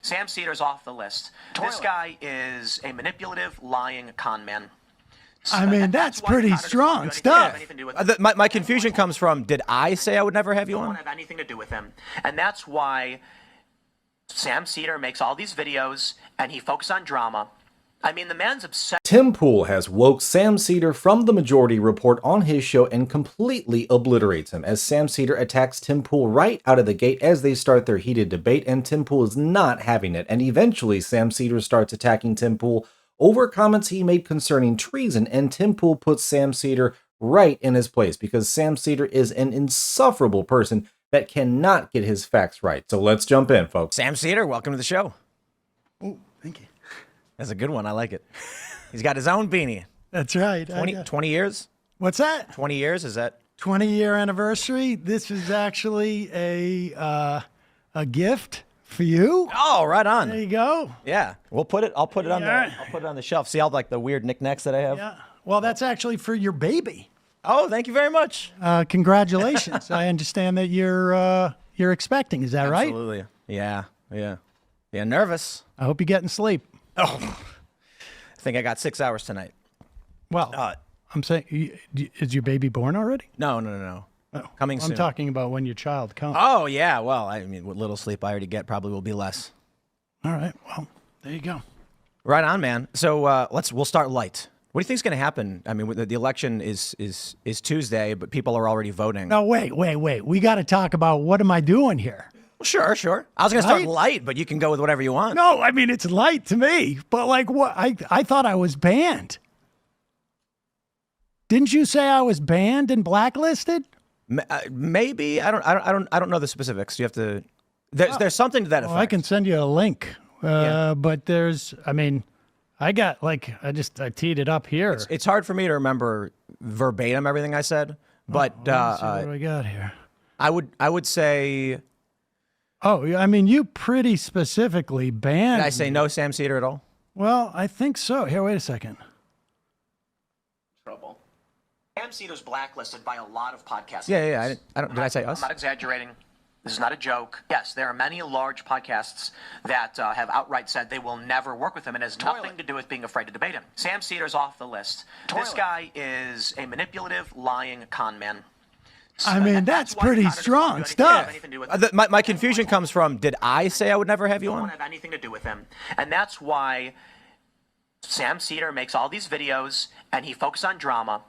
Sam Seder's off the list. This guy is a manipulative, lying con man. I mean, that's pretty strong stuff. My confusion comes from, did I say I would never have you on? Don't have anything to do with him. And that's why Sam Seder makes all these videos and he focuses on drama. I mean, the man's obsessed. Tim Pool has woke Sam Seder from the Majority Report on his show and completely obliterates him, as Sam Seder attacks Tim Pool right out of the gate as they start their heated debate, and Tim Pool is not having it, and eventually Sam Seder starts attacking Tim Pool over comments he made concerning treason, and Tim Pool puts Sam Seder right in his place, because Sam Seder is an insufferable person that cannot get his facts right. So let's jump in, folks. Sam Seder, welcome to the show. Oh, thank you. That's a good one. I like it. He's got his own beanie. That's right. 20 years? What's that? 20 years? Is that? 20-year anniversary. This is actually a gift for you. Oh, right on. There you go. Yeah. I'll put it on Yeah. I'll put it on the shelf. See all like the weird knickknacks that I have? Yeah. Well, that's actually for your baby. Oh, thank you very much. Congratulations. I understand that you're expecting. Is that right? Absolutely. Yeah. Nervous. I hope you're getting sleep. Oh, I think I got 6 hours tonight. Well, I'm saying, is your baby born already? No. Oh, Coming soon. I'm talking about when your child comes. Oh, yeah. Well, I mean, what little sleep I already get probably will be less. All right. Well, there you go. Right on, man. So we'll start light. What do you think is going to happen? I mean, the election is Tuesday, but people are already voting. No, wait. We got to talk about what am I doing here? Well, sure. I was going to start light, but you can go with whatever you want. No, I mean, it's light to me, but like what? I thought I was banned. Didn't you say I was banned and blacklisted? Maybe. I don't know the specifics. You have to. There's something to that effect. Well, I can send you a link. But I teed it up here. It's hard for me to remember verbatim everything I said, but Let's see what do we got here? I would say. Oh, I mean, you pretty specifically banned. Did I say no Sam Seder at all? Well, I think so. Here, wait a second. Trouble. Sam Seder's blacklisted by a lot of podcasts. Yeah. Did I say us? I'm not exaggerating. This is not a joke. Yes, there are many large podcasts that have outright said they will never work with him, and it has nothing to do with being afraid to debate him. Sam Seder's off the list. This guy is a manipulative, lying con man. I mean, that's pretty strong stuff. My confusion comes from, did I say I would never have you on? Don't have anything to do with him. And that's why Sam Seder makes all these videos and he focuses on drama.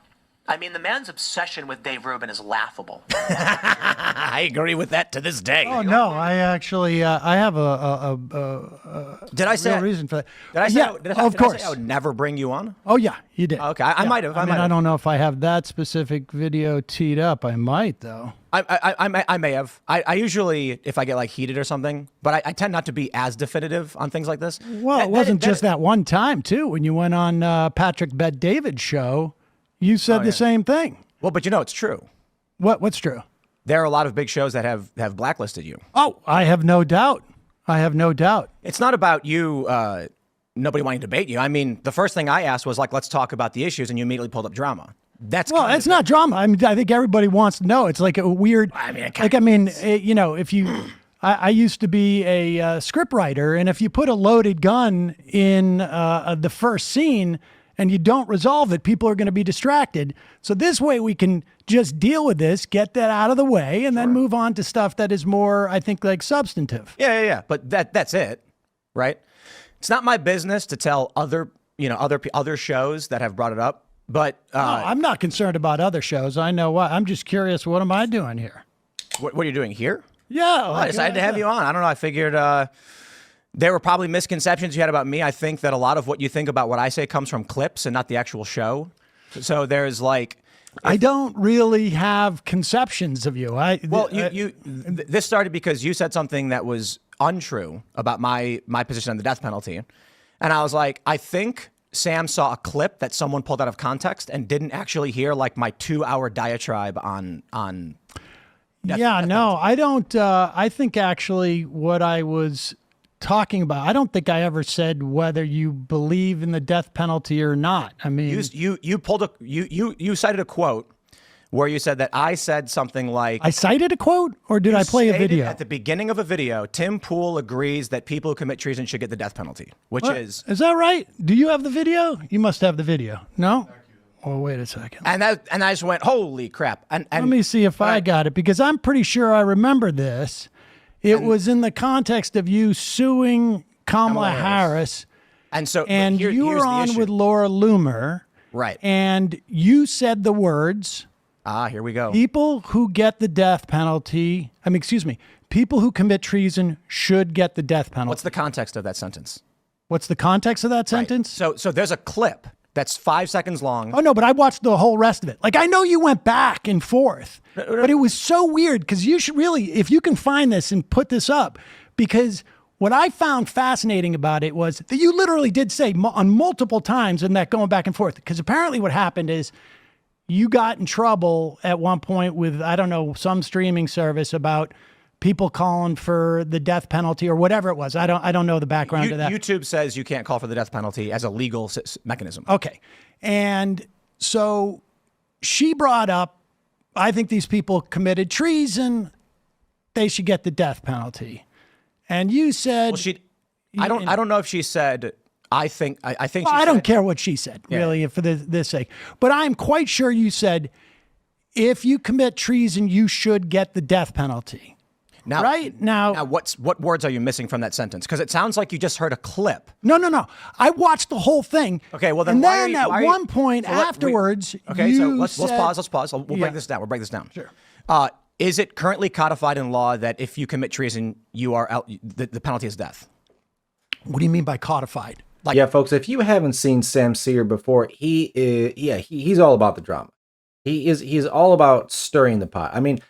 I mean, the man's obsession with Dave Rubin is laughable. I agree with that to this day. Oh no, I actually I have a did I say real reason for that. Did I say? Yeah, Did of I course. say I would never bring you on? Oh yeah, you did. Okay, I might have. I don't know if I have that specific video teed up. I might though. I may have. I usually, if I get like heated or something, but I tend not to be as definitive on things like this. Well, it wasn't just that one time too. When you went on Patrick Bet-David's show, you said the same thing. Well, but you know it's true. What's true? There are a lot of big shows that have blacklisted you. Oh, I have no doubt. It's not about you, nobody wanting to debate you. I mean, the first thing I asked was like, let's talk about the issues, and you immediately pulled up drama. That's not drama. I mean, I think everybody wants to know. It's like a weird. If you, I used to be a script writer, and if you put a loaded gun in the first scene and you don't resolve it, people are going to be distracted. So this way we can just deal with this, get that out of the way, and then move on to stuff that is more, I think, like substantive. Yeah. But that's it, right? It's not my business to tell other shows that have brought it up. But I'm not concerned about other shows. I know why. I'm just curious. What am I doing here? What are you doing here? Yeah, I decided to have you on. I don't know. I figured there were probably misconceptions you had about me. I think that a lot of what you think about what I say comes from clips and not the actual show. So there's like, I don't really have conceptions of you. This started because you said something that was untrue about my position on the death penalty, and I was like, I think Sam saw a clip that someone pulled out of context and didn't actually hear like my 2-hour diatribe on. I don't. I think actually what I was talking about, I don't think I ever said whether you believe in the death penalty or not. I mean, you cited a quote where you said that I said something like, I cited a quote, or did I play a video? At the beginning of a video, Tim Pool agrees that people who commit treason should get the death penalty, which is that right? Do you have the video? You must have the video. No? Oh, wait a second. And I just went, holy crap. And let me see if I got it, because I'm pretty sure I remember this. It was in the context of you suing Kamala Harris. And so, you were on with Laura Loomer. Right. And you said the words. Here we go. People who get the death penalty, people who commit treason should get the death penalty. What's the context of that sentence? What's the context of that sentence? Right. So there's a clip that's 5 seconds long. Oh, no, but I watched the whole rest of it. Like, I know you went back and forth, but it was so weird, because you should really, if you can find this and put this up, because what I found fascinating about it was that you literally did say on multiple times in that going back and forth, because apparently what happened is you got in trouble at one point with, I don't know, some streaming service about people calling for the death penalty or whatever it was. I don't know the background of that. YouTube says you can't call for the death penalty as a legal mechanism. Okay. And so she brought up, I think these people committed treason. They should get the death penalty. And you said, I don't know if she said, I think she I said, don't care what she said, really, for this sake. But I'm quite sure you said, if you commit treason, you should get the death penalty. Now, right now, what words are you missing from that sentence? Because it sounds like you just heard a clip. No. I watched the whole thing. Okay, well then, and then at one point afterwards, let's pause. We'll break this down. We'll break this down. Sure. Is it currently codified in law that if you commit treason, you are out? The penalty is death. What do you mean by codified? Yeah, folks, if you haven't seen Sam Seder before, he's all about the drama. He's all about stirring the pot. I mean,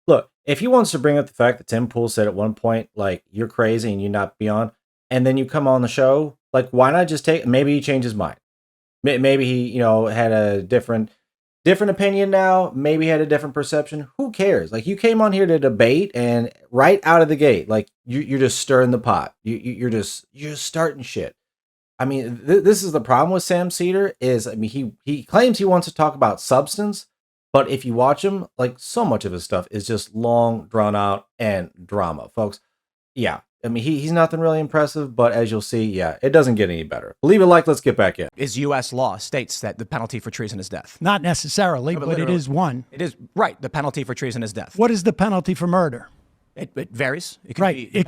look, if he wants to bring up the fact that Tim Pool said at one point, like, you're crazy and you're not beyond, and then you come on the show, like, why not just maybe he changed his mind. Maybe he, had a different opinion now. Maybe he had a different perception. Who cares? Like, you came on here to debate, and right out of the gate, like, you're just stirring the pot. You're just starting shit. I mean, this is the problem with Sam Seder is, I mean, he claims he wants to talk about substance, but if you watch him, like, so much of his stuff is just long, drawn out, and drama, folks. Yeah, I mean, he's nothing really impressive, but as you'll see, it doesn't get any better. Leave it like, let's get back in. Is U.S. law states that the penalty for treason is death? Not necessarily, but it is one. It is, right. The penalty for treason is death. What is the penalty for murder? It varies. It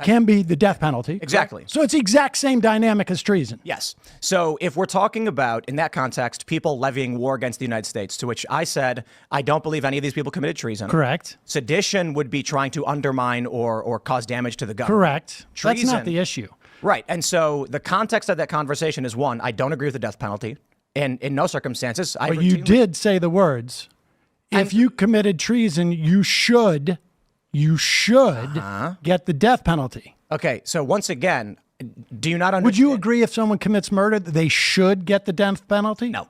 can be the death penalty. Exactly. So it's the exact same dynamic as treason. Yes. So if we're talking about, in that context, people levying war against the United States, to which I said, I don't believe any of these people committed treason. Correct. Sedition would be trying to undermine or cause damage to the government. Correct. Treason, that's not the issue. Right. And so the context of that conversation is, one, I don't agree with the death penalty. And in no circumstances. But you did say the words, if you committed treason, you should get the death penalty. Okay, so once again, do you not understand? Would you agree if someone commits murder, they should get the death penalty? No.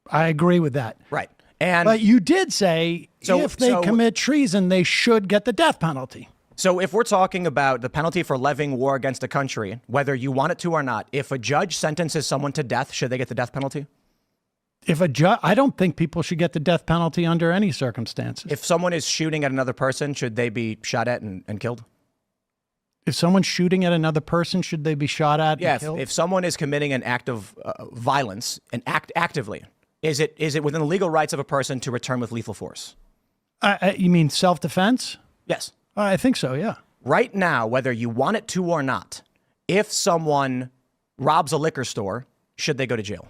I agree with that. Right. But you did say if they commit treason, they should get the death penalty. So if we're talking about the penalty for levying war against a country, whether you want it to or not, if a judge sentences someone to death, should they get the death penalty? If a judge, I don't think people should get the death penalty under any circumstances. If someone is shooting at another person, should they be shot at and killed? If someone's shooting at another person, should they be shot at and killed? If someone is committing an act of violence and actively, is it within the legal rights of a person to return with lethal force? You mean self-defense? Yes. I think so, yeah. Right now, whether you want it to or not, if someone robs a liquor store, should they go to jail?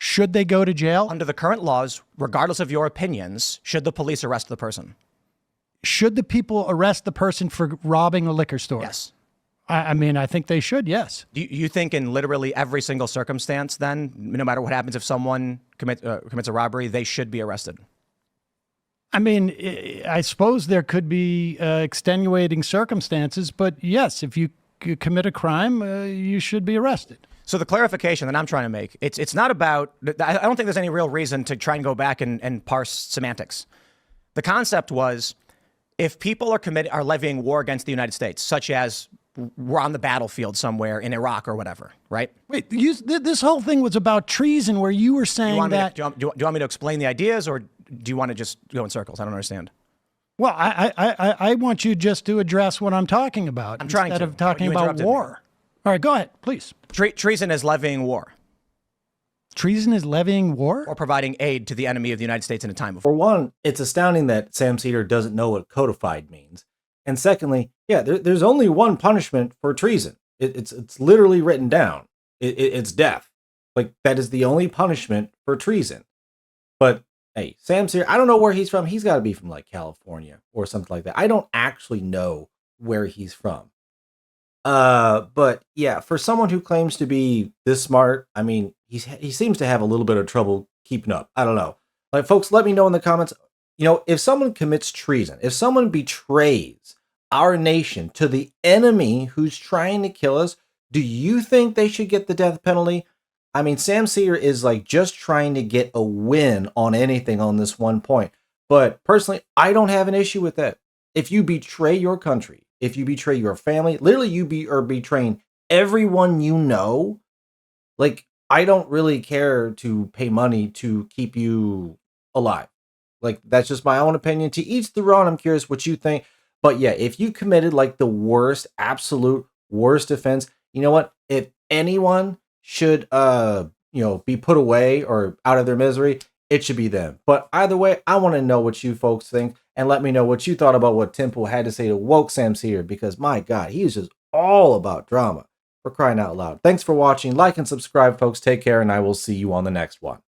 Should they go to jail? Under the current laws, regardless of your opinions, should the police arrest the person? Should the people arrest the person for robbing a liquor store? Yes. I mean, I think they should, yes. Do you think in literally every single circumstance then, no matter what happens, if someone commits a robbery, they should be arrested? I mean, I suppose there could be extenuating circumstances, but yes, if you commit a crime, you should be arrested. So the clarification that I'm trying to make, it's not about, I don't think there's any real reason to try and go back and parse semantics. The concept was, if people are levying war against the United States, such as we're on the battlefield somewhere in Iraq or whatever, right? Wait, this whole thing was about treason, where you were saying do you want me to explain the ideas, or do you want to just go in circles? I don't understand. Well, I want you just to address what I'm talking about trying instead to. of talking You about interrupted me. war. All right, go ahead, please. Treason is levying war Treason is levying war? or providing aid to the enemy of the United States in a time of war. For one, it's astounding that Sam Seder doesn't know what codified means. And secondly, yeah, there's only one punishment for treason. It's literally written down. It's death. Like, that is the only punishment for treason. But hey, Sam Seder, I don't know where he's from. He's got to be from like California or something like that. I don't actually know where he's from. But yeah, for someone who claims to be this smart, I mean, he seems to have a little bit of trouble keeping up. I don't know. Like, folks, let me know in the comments. You know, if someone commits treason, if someone betrays our nation to the enemy who's trying to kill us, do you think they should get the death penalty? I mean, Sam Seder is like just trying to get a win on anything on this one point. But personally, I don't have an issue with that. If you betray your country, if you betray your family, literally you are betraying everyone you know. Like, I don't really care to pay money to keep you alive. Like, that's just my own opinion. To each their own. I'm curious what you think. But yeah, if you committed like the worst, absolute worst offense, you know what? If anyone should, be put away or out of their misery, it should be them. But either way, I want to know what you folks think, and let me know what you thought about what Tim Pool had to say to woke Sam Seder, because my God, he is just all about drama, for crying out loud. Thanks for watching. Like and subscribe, folks. Take care, and I will see you on the next one.